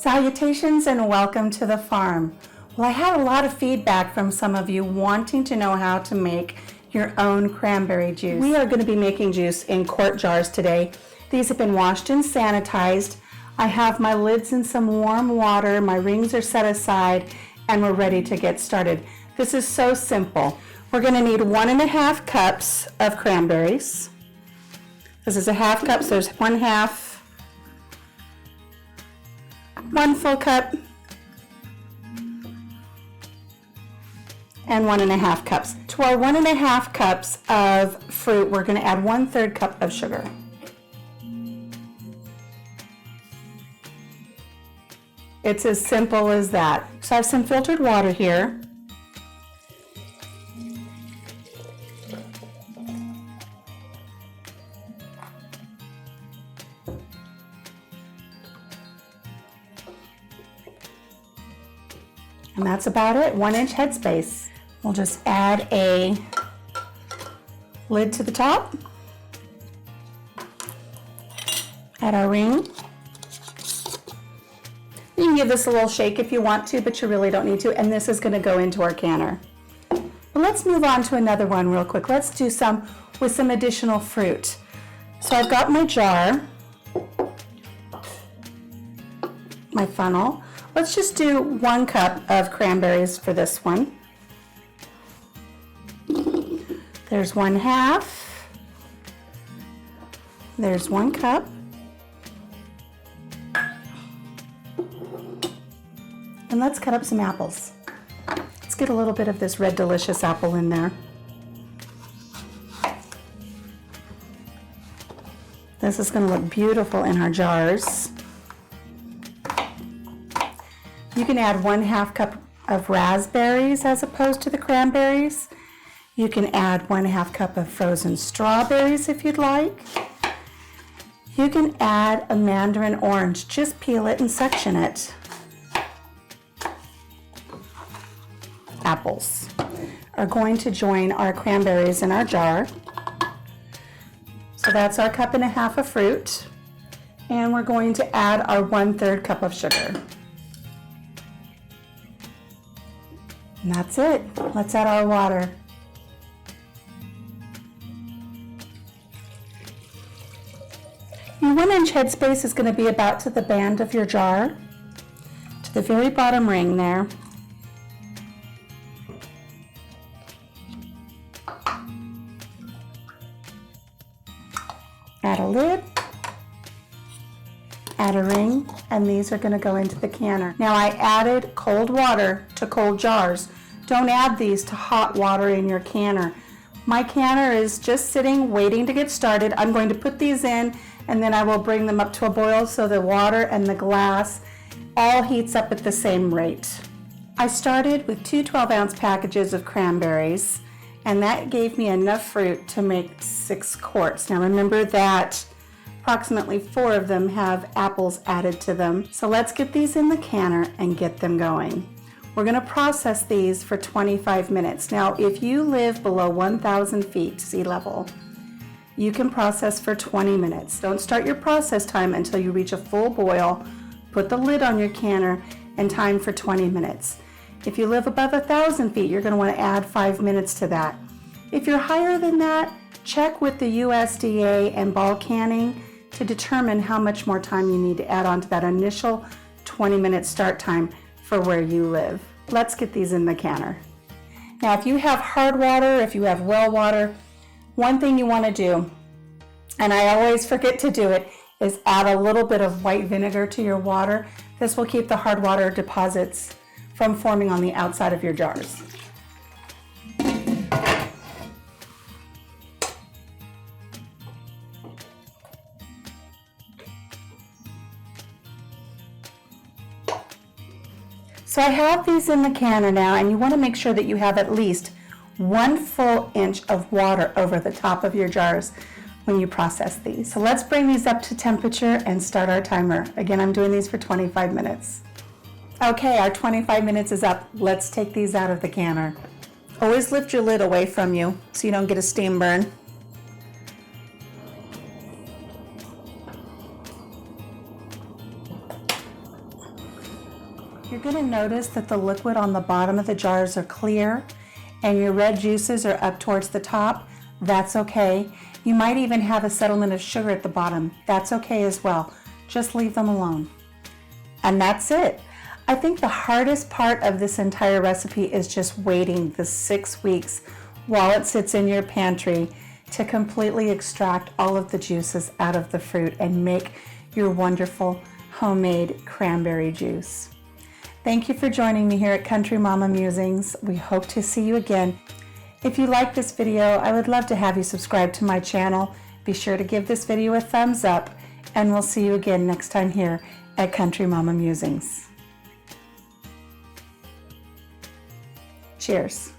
Salutations and welcome to the farm. Well, I had a lot of feedback from some of you wanting to know how to make your own cranberry juice. We are going to be making juice in quart jars today. These have been washed and sanitized. I have my lids in some warm water, my rings are set aside, and we're ready to get started. This is so simple. We're going to need 1.5 cups of cranberries. This is a half cup, so there's 1/2. 1 full cup, and 1.5 cups. To our 1.5 cups of fruit, we're going to add 1/3 cup of sugar. It's as simple as that. So I have some filtered water here. And that's about it, 1 inch headspace. We'll just add a lid to the top. Add our ring. You can give this a little shake if you want to, but you really don't need to. And this is going to go into our canner. But let's move on to another one real quick. Let's do some with some additional fruit. So I've got my jar, my funnel. Let's just do 1 cup of cranberries for this one. There's 1/2. There's 1 cup. And let's cut up some apples. Let's get a little bit of this red delicious apple in there. This is going to look beautiful in our jars. You can add 1/2 cup of raspberries as opposed to the cranberries. You can add 1/2 cup of frozen strawberries if you'd like. You can add a mandarin orange. Just peel it and section it. Apples are going to join our cranberries in our jar. So that's our 1.5 cups of fruit. And we're going to add our 1/3 cup of sugar. And that's it. Let's add our water. Your 1 inch headspace is going to be about to the band of your jar, to the very bottom ring there. Add a lid, add a ring, and these are going to go into the canner. Now I added cold water to cold jars. Don't add these to hot water in your canner. My canner is just sitting, waiting to get started. I'm going to put these in, and then I will bring them up to a boil so the water and the glass all heats up at the same rate. I started with 2 12-ounce packages of cranberries, and that gave me enough fruit to make 6 quarts. Now remember that approximately 4 of them have apples added to them. So let's get these in the canner and get them going. We're going to process these for 25 minutes. Now, if you live below 1,000 feet sea level, you can process for 20 minutes. Don't start your process time until you reach a full boil. Put the lid on your canner and time for 20 minutes. If you live above 1,000 feet, you're going to want to add 5 minutes to that. If you're higher than that, check with the USDA and bulk canning to determine how much more time you need to add on to that initial 20-minute start time for where you live. Let's get these in the canner. Now, if you have hard water, if you have well water, one thing you want to do, and I always forget to do it, is add a little bit of white vinegar to your water. This will keep the hard water deposits from forming on the outside of your jars. So I have these in the canner now, and you want to make sure that you have at least 1 full inch of water over the top of your jars when you process these. So let's bring these up to temperature and start our timer. Again, I'm doing these for 25 minutes. Okay, our 25 minutes is up. Let's take these out of the canner. Always lift your lid away from you so you don't get a steam burn. You're going to notice that the liquid on the bottom of the jars are clear and your red juices are up towards the top. That's okay. You might even have a settlement of sugar at the bottom. That's okay as well. Just leave them alone. And that's it. I think the hardest part of this entire recipe is just waiting the 6 weeks while it sits in your pantry to completely extract all of the juices out of the fruit and make your wonderful homemade cranberry juice. Thank you for joining me here at Country Mama Musings. We hope to see you again. If you like this video, I would love to have you subscribe to my channel. Be sure to give this video a thumbs up, and we'll see you again next time here at Country Mama Musings. Cheers.